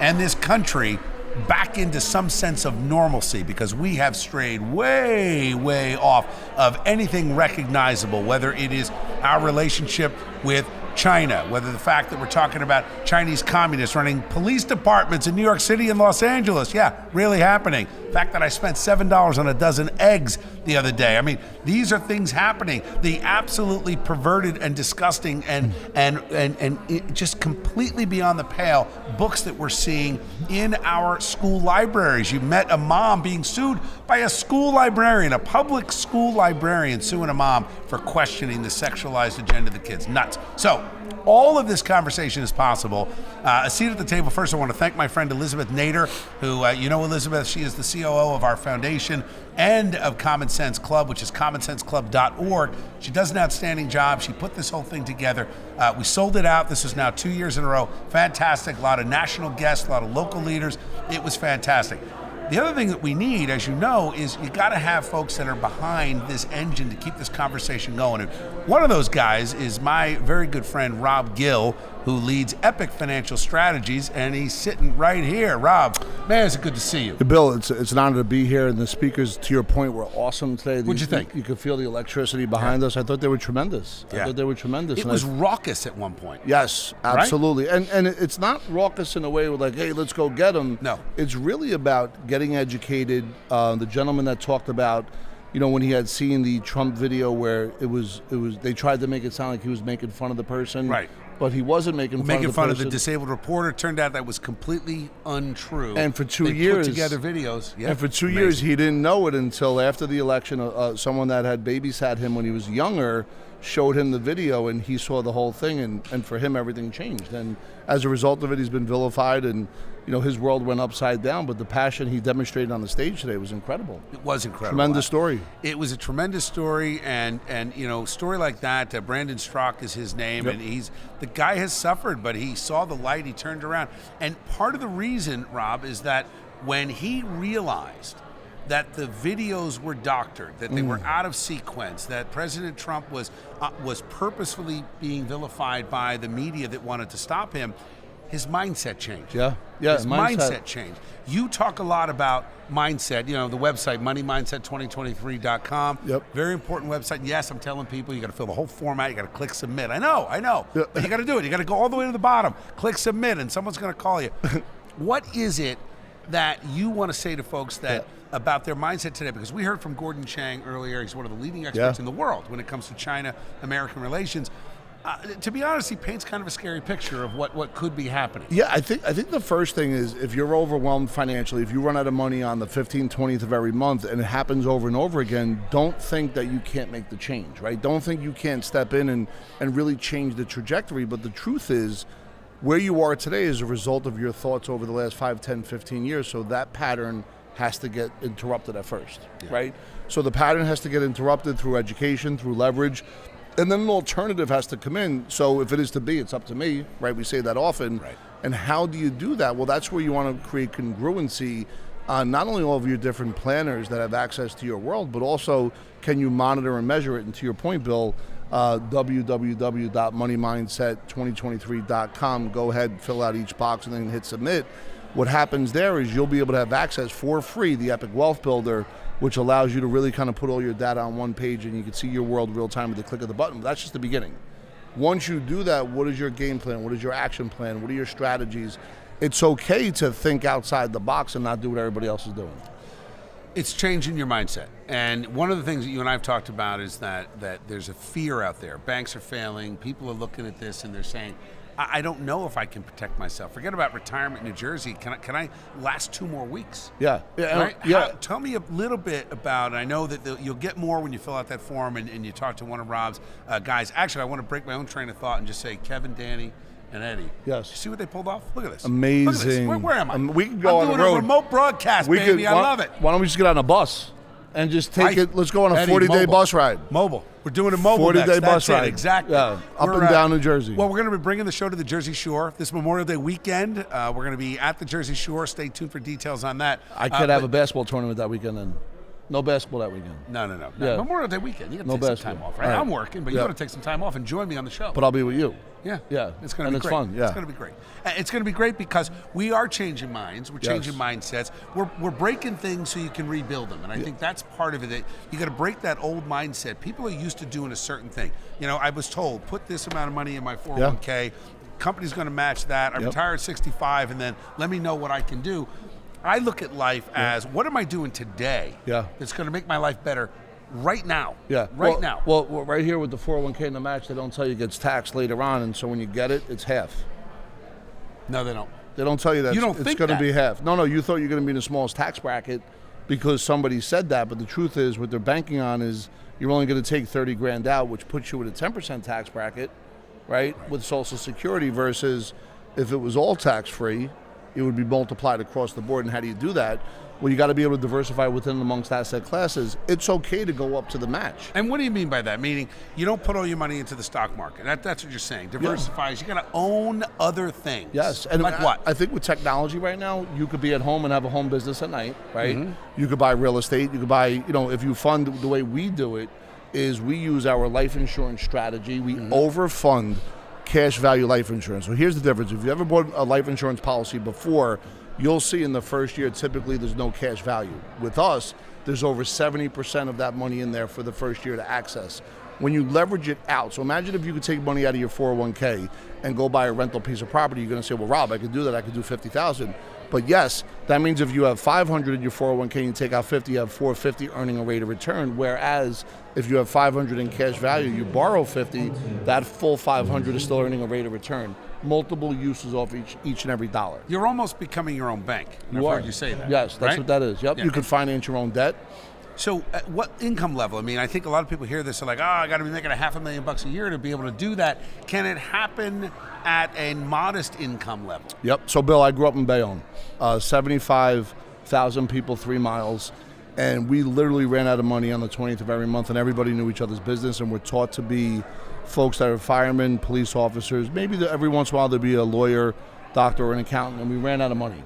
and this country back into some sense of normalcy, because we have strayed way, way off of anything recognizable, whether it is our relationship with China, whether the fact that we're talking about Chinese communists running police departments in New York City and Los Angeles. Yeah, really happening. The fact that I spent $7 on a dozen eggs the other day. I mean, these are things happening. The absolutely perverted and disgusting and just completely beyond the pale books that we're seeing in our school libraries. You met a mom being sued by a school librarian, a public school librarian suing a mom for questioning the sexualized agenda of the kids. Nuts. So, all of this conversation is possible. A seat at the table. First, I want to thank my friend Elizabeth Nader, who, you know Elizabeth, she is the COO of our foundation and of Common Sense Club, which is commonsenseclub.org. She does an outstanding job. She put this whole thing together. We sold it out. This is now 2 years in a row. Fantastic. A lot of national guests, a lot of local leaders. It was fantastic. The other thing that we need, as you know, is you got to have folks that are behind this engine to keep this conversation going. And one of those guys is my very good friend, Rob Gill, who leads Epic Financial Strategies, and he's sitting right here. Rob, man, it's good to see you. Bill, it's an honor to be here, and the speakers, to your point, were awesome today. What'd you think? You could feel the electricity behind us. I thought they were tremendous. Yeah. I thought they were tremendous. It was raucous at one point. Yes, absolutely. Right? And it's not raucous in a way where like, hey, let's go get them. No. It's really about getting educated. The gentleman that talked about, you know, when he had seen the Trump video where it was they tried to make it sound like he was making fun of the person. Right. But he wasn't making fun of the disabled reporter. Turned out that was completely untrue. And for 2 they years, put together videos. Yeah, and for 2 years, he didn't know it until after the election. Someone that had babysat him when he was younger showed him the video, and he saw the whole thing, and for him everything changed. And as a result of it, he's been vilified, and his world went upside down. But the passion he demonstrated on the stage today was incredible. It was incredible. Tremendous story. It was a tremendous story, and story like that. Brandon Strock is his name, Yep. and the guy has suffered, but he saw the light. He turned around, and part of the reason, Rob, is that when he realized that the videos were doctored, that they were out of sequence, that President Trump was purposefully being vilified by the media that wanted to stop him, his mindset changed. Yeah, His mindset changed. You talk a lot about mindset, the website, moneymindset2023.com. Yep. Very important website. Yes, I'm telling people you got to fill the whole format. You got to click submit. I know. Yeah. But you got to do it. You got to go all the way to the bottom, click submit, and someone's going to call you. What is it that you want to say to folks about their mindset today? Because we heard from Gordon Chang earlier. He's one of the leading experts in the world when it comes to China-American relations. To be honest, he paints kind of a scary picture of what could be happening. Yeah, I think the first thing is, if you're overwhelmed financially, if you run out of money on the 15th, 20th of every month, and it happens over and over again, don't think that you can't make the change, right? Don't think you can't step in and really change the trajectory. But the truth is, where you are today is a result of your thoughts over the last 5, 10, 15 years. So that pattern has to get interrupted at first, right? So the pattern has to get interrupted through education, through leverage, and then an alternative has to come in. So if it is to be, it's up to me, right? We say that often. Right. And how do you do that? Well, that's where you want to create congruency on not only all of your different planners that have access to your world, but also can you monitor and measure it? And to your point, Bill, www.moneymindset2023.com. Go ahead, fill out each box, and then hit submit. What happens there is you'll be able to have access for free, the Epic Wealth Builder, which allows you to really kind of put all your data on one page, and you can see your world real time with the click of the button. But that's just the beginning. Once you do that, what is your game plan? What is your action plan? What are your strategies? It's okay to think outside the box and not do what everybody else is doing. It's changing your mindset. And one of the things that you and I have talked about is that there's a fear out there. Banks are failing. People are looking at this and they're saying, I don't know if I can protect myself. Forget about retirement in New Jersey. Can I last 2 more weeks? Yeah. Right? Yeah. Tell me a little bit about, I know that you'll get more when you fill out that form and you talk to one of Rob's guys. Actually, I want to break my own train of thought and just say Kevin, Danny, and Eddie. Yes. See what they pulled off? Look at this. Amazing. Look at this. Where am I? We can go I'm on the doing road. a remote broadcast, baby. I love it. Why don't we just get on a bus and just take it? Let's go on a Eddie, 40-day mobile. bus ride. Mobile. We're doing a mobile 40-day next. bus That's it, ride. exactly. Yeah, up and down New Jersey. Well, we're going to be bringing the show to the Jersey Shore this Memorial Day weekend. We're going to be at the Jersey Shore. Stay tuned for details on that. I could have a basketball tournament that weekend then. No basketball that weekend. No. Yeah. Memorial Day weekend. You got to No take some basketball. time off, right? All right. I'm working, but you got to take some time off and join me on the show. But I'll be with you. Yeah. Yeah. It's going to be it's great. fun. Yeah. It's going to be great. It's going to be great because we are changing minds. We're changing mindsets. We're breaking things so you can rebuild them. And I think that's part of it. You got to break that old mindset. People are used to doing a certain thing. I was told, put this amount of money in my 401k. Company's going to match that. I retire at 65, and then let me know what I can do. I look at life as, what am I doing today that's going to make my life better right now? Yeah. Now. Well, right here with the 401k in the match, they don't tell you it gets taxed later on, and so when you get it, it's half. No, they don't. They don't tell you that You don't it's think going to that. be half. No, you thought you were going to be in the smallest tax bracket because somebody said that, but the truth is what they're banking on is you're only going to take 30 grand out, which puts you at a 10% tax bracket, right, with Social Security, versus if it was all tax-free, it would be multiplied across the board. And how do you do that? Well, you got to be able to diversify within and amongst asset classes. It's okay to go up to the match. And what do you mean by that? Meaning you don't put all your money into the stock market. That's what you're saying. Diversify. You got to own other things. Yes. And like what? I think with technology right now, you could be at home and have a home business at night, right? You could buy real estate. You could buy, if you fund the way we do it, is we use our life insurance strategy. We overfund cash value life insurance. So here's the difference. If you ever bought a life insurance policy before, you'll see in the first year, typically there's no cash value. With us, there's over 70% of that money in there for the first year to access. When you leverage it out, so imagine if you could take money out of your 401k and go buy a rental piece of property, you're going to say, well, Rob, I could do that. I could do $50,000. But yes, that means if you have 500 in your 401k and you take out 50, you have 450 earning a rate of return. Whereas if you have 500 in cash value, you borrow 50, that full 500 is still earning a rate of return. Multiple uses off each and every dollar. You're almost becoming your own bank. I've heard you say that. Yes, that's right? what that is. Yep. Yeah. You could finance your own debt. So what income level? I mean, I think a lot of people hear this and like, I got to be making $500,000 a year to be able to do that. Can it happen at a modest income level? Yep. So, Bill, I grew up in Bayonne. 75,000 people, 3 miles. And we literally ran out of money on the 20th of every month, and everybody knew each other's business, and we're taught to be folks that are firemen, police officers. Maybe every once in a while there'd be a lawyer, doctor, or an accountant, and we ran out of money.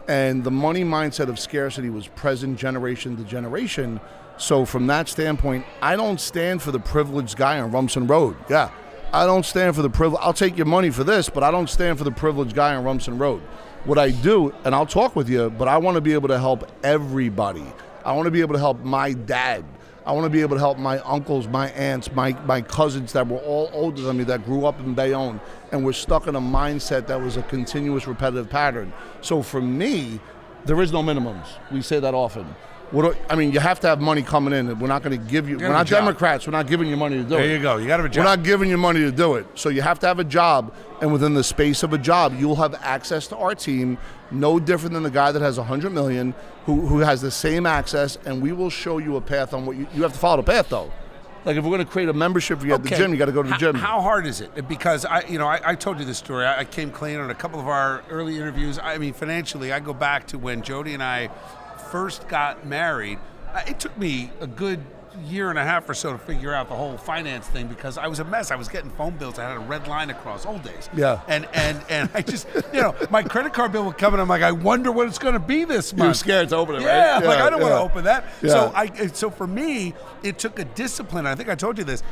And the money mindset of scarcity was present generation to generation. So from that standpoint, I don't stand for the privileged guy on Rumson Road. Yeah, I don't stand for the privilege. I'll take your money for this, but I don't stand for the privileged guy on Rumson Road. What I do, and I'll talk with you, but I want to be able to help everybody. I want to be able to help my dad. I want to be able to help my uncles, my aunts, my cousins that were all older than me that grew up in Bayonne and were stuck in a mindset that was a continuous repetitive pattern. So for me, there is no minimums. We say that often. You have to have money coming in. We're not going to give you, we're not Democrats, we're not giving you money to do it. There you go, you got to have a job. We're not giving you money to do it. So you have to have a job, and within the space of a job, you'll have access to our team, no different than the guy that has $100 million, who has the same access, and we will show you a path on what you have to follow the path though. Like if we're going to create a membership for you at the gym, you got to go to the gym. How hard is it? Because I told you this story. I came clean on a couple of our early interviews. I mean, financially, I go back to when Jody and I first got married. It took me a good year and a half or so to figure out the whole finance thing because I was a mess. I was getting phone bills. I had a red line across old days. Yeah. And I just, my credit card bill would come and I'm like, I wonder what it's going to be this month. You're scared to open it, yeah, right? Yeah, like I don't want to open that. Yeah. So for me, it took a discipline. I think I told you this.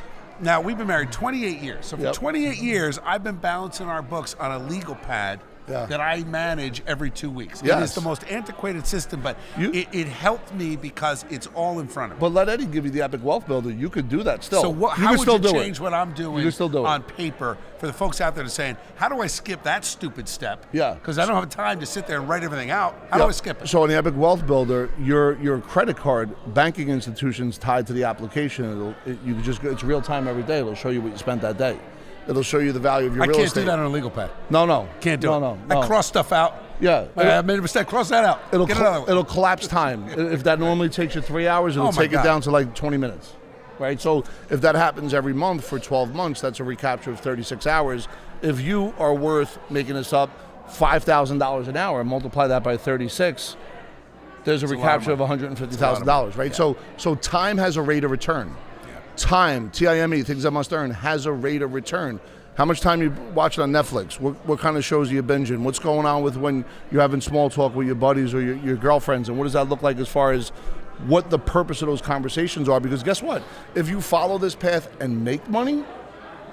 Now, we've been married 28 years. So for 28 years, I've been balancing our books on a legal pad that I manage every 2 weeks. Yes. It is the most antiquated system, but it helped me because it's all in front of me. But let Eddie give you the Epic Wealth Builder. You could do that still. So how would you change what I'm doing on paper for the folks out there to saying, how do I skip that stupid step? Yeah. Because I don't have time to sit there and write everything out. How do I skip it? So on the Epic Wealth Builder, your credit card, banking institution's tied to the application. It's real time every day. It'll show you what you spent that day. It'll show you the value of your real estate. I can't do that on a legal pad. No. Can't do it. No. I cross stuff out. Yeah. I made a mistake. Cross that out. Get another one. It'll collapse time. If that normally takes you 3 hours, it'll take it down to like 20 minutes. Right? So if that happens every month for 12 months, that's a recapture of 36 hours. If you are worth, making this up, $5,000 an hour, multiply that by 36, there's a recapture of $150,000, right? Yeah. So time has a rate of return. Time, T-I-M-E, things I must earn, has a rate of return. How much time you watching on Netflix? What kind of shows are you binging? What's going on with when you're having small talk with your buddies or your girlfriends? And what does that look like as far as what the purpose of those conversations are? Because guess what? If you follow this path and make money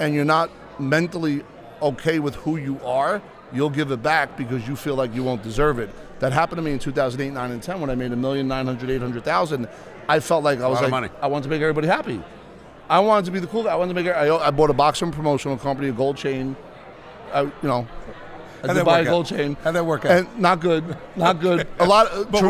and you're not mentally okay with who you are, you'll give it back because you feel like you won't deserve it. That happened to me in 2008, 9, and 10 when I made $1,900,000, $800,000. I felt like I wanted to make everybody happy. I wanted to be the cool guy. I bought a boxing promotional company, a gold chain. I did buy a gold chain. How'd that work out? And not good. But were a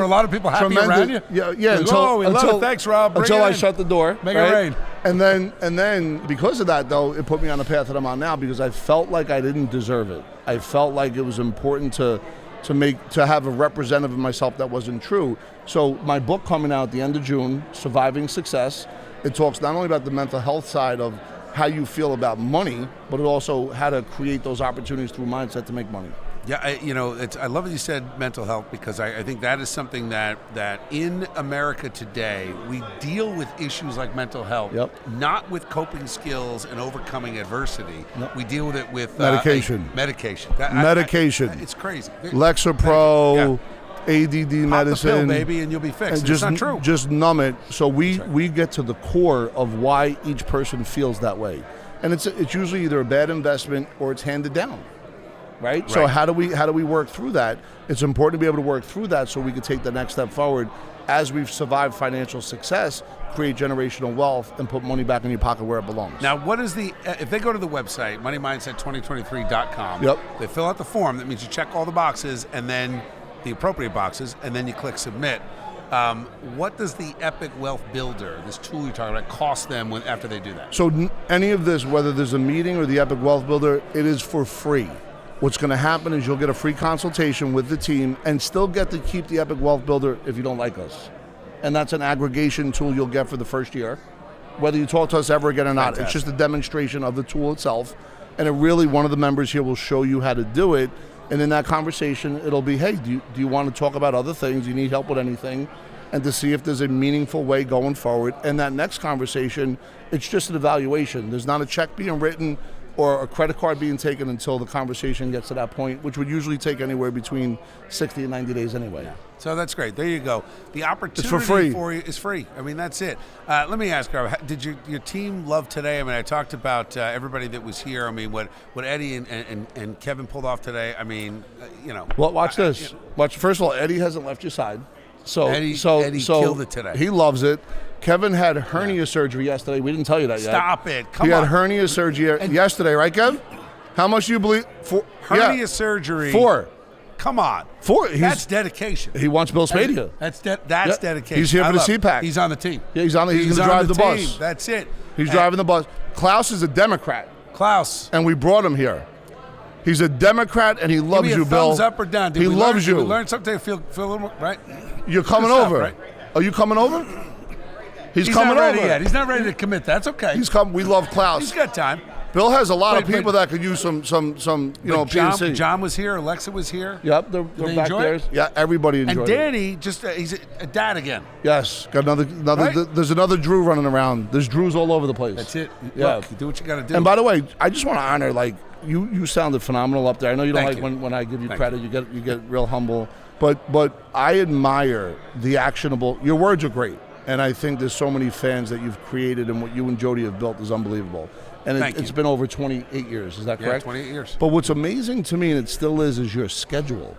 lot of people happy around you? Yeah. We love it. Thanks, Rob. Until I shut the door. Make it rain. And then because of that, though, it put me on the path that I'm on now because I felt like I didn't deserve it. I felt like it was important to have a representative of myself that wasn't true. So my book coming out at the end of June, Surviving Success. It talks not only about the mental health side of how you feel about money, but it also how to create those opportunities through mindset to make money. Yeah, I love that you said mental health because I think that is something that in America today, we deal with issues like mental health, not with coping skills and overcoming adversity. We deal with it with medication. Medication. It's crazy. Lexapro. ADD medicine, pop the pill, baby, and you'll be fixed. It's not true. Just numb it. So we get to the core of why each person feels that way, and it's usually either a bad investment or it's handed down, right? So how do we work through that? It's important to be able to work through that so we can take the next step forward as we've survived financial success, create generational wealth, and put money back in your pocket where it belongs. Now, what is if they go to the website, moneymindset2023.com, they fill out the form. That means you check all the boxes and then the appropriate boxes, and then you click submit. What does the Epic Wealth Builder, this tool you're talking about, cost them after they do that? So any of this, whether there's a meeting or the Epic Wealth Builder, it is for free. What's going to happen is you'll get a free consultation with the team and still get to keep the Epic Wealth Builder if you don't like us. and that's an aggregation tool you'll get for the first year, whether you talk to us ever again or not. Fantastic. It's just a demonstration of the tool itself, and it really, one of the members here will show you how to do it, and in that conversation, it'll be, hey, do you want to talk about other things? Do you need help with anything? And to see if there's a meaningful way going forward. And that next conversation, it's just an evaluation. There's not a check being written or a credit card being taken until the conversation gets to that point, which would usually take anywhere between 60 and 90 days anyway. So that's great. There you go. The opportunity for free. for you is free. I mean, that's it. Let me ask you, did your team love today? I mean, I talked about everybody that was here. I mean, what Eddie and Kevin pulled off today. I mean, you know. Well, watch this. Watch. First of all, Eddie hasn't left your side. So Eddie killed it today. He loves it. Kevin had hernia surgery yesterday. We didn't tell you that yet. Stop it. Come he on. had hernia surgery yesterday, right, Kev? How much do you believe? Hernia surgery. 4. Come on. 4. That's dedication. He wants Bill Spadea. That's dedication. He's here for the CPAC. He's on the team. Yeah, he's going to drive the team. bus. That's it. He's driving the bus. Klaus is a Democrat. Klaus. And we brought him here. He's a Democrat, and he loves you, Bill. Thumbs up or down? He loves you. Did we learn something? Feel a little more, right? You're coming Good stuff, over. right? Are you coming over? He's coming not ready over. yet. He's not ready to commit. That's okay. He's come. We love Klaus. He's got time. Bill has a lot of people that could use some PNC. John was here. Alexa was here. Yep, they're they back enjoy there. it? Yeah, everybody enjoyed And it. Danny, he's a dad again. Yes, got another. Right? There's another Drew running around. There's Drews all over the place. That's it. Yeah. Look, you do what you got to do. And by the way, I just want to honor, like, you sounded phenomenal up there. I know you don't Thank like you. when I give you Thank credit. You get real humble. But I admire the actionable. Your words are great, and I think there's so many fans that you've created, and what you and Jody have built is unbelievable. And it's been over 28 years. Is that correct? 28 years. But what's amazing to me, and it still is your schedule.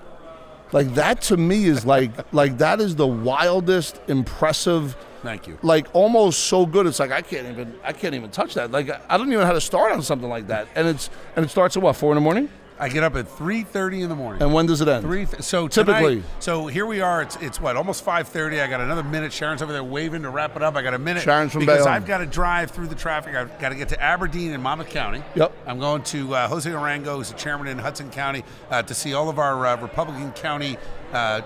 Like, that to me is like that is the wildest, impressive. Thank you. Like, almost so good. It's like I can't even touch that. Like, I don't even know how to start on something like that. And it starts at what, 4 in the morning? I get up at 3:30 in the morning. And when does it end? So typically. Tonight, so here we are. It's what, almost 5:30. I got another minute. Sharon's over there waving to wrap it up. I got a minute. Sharon's from because Bayonne. I've got to drive through the traffic. I've got to get to Aberdeen and Monmouth County. Yep. I'm going to Jose Arango, who's the chairman in Hudson County, to see all of our Republican County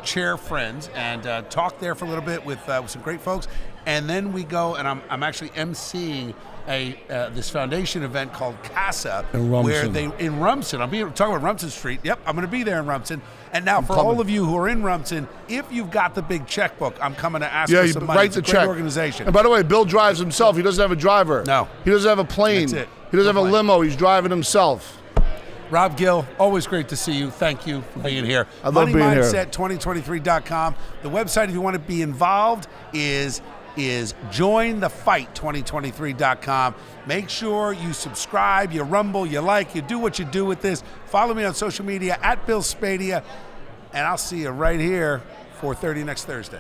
chair friends and talk there for a little bit with some great folks. And then we go, and I'm actually emceeing this foundation event called CASA, where in Rumson. I'm talking about Rumson Street. Yep, I'm going to be there in Rumson. And now, for all of you who are in Rumson, if you've got the big checkbook, I'm coming to ask for some money. Write It's the a great check. organization. And by the way, Bill drives himself. He doesn't have a driver. No. He doesn't have a plane. That's it. He doesn't No have a plane. limo. He's driving himself. Rob Gill, always great to see you. Thank you for being here. I love being here. MoneyMindset2023.com. The website, if you want to be involved, is jointhefight2023.com. Make sure you subscribe, you rumble, you like, you do what you do with this. Follow me on social media at Bill Spadea, and I'll see you right here 4:30 next Thursday.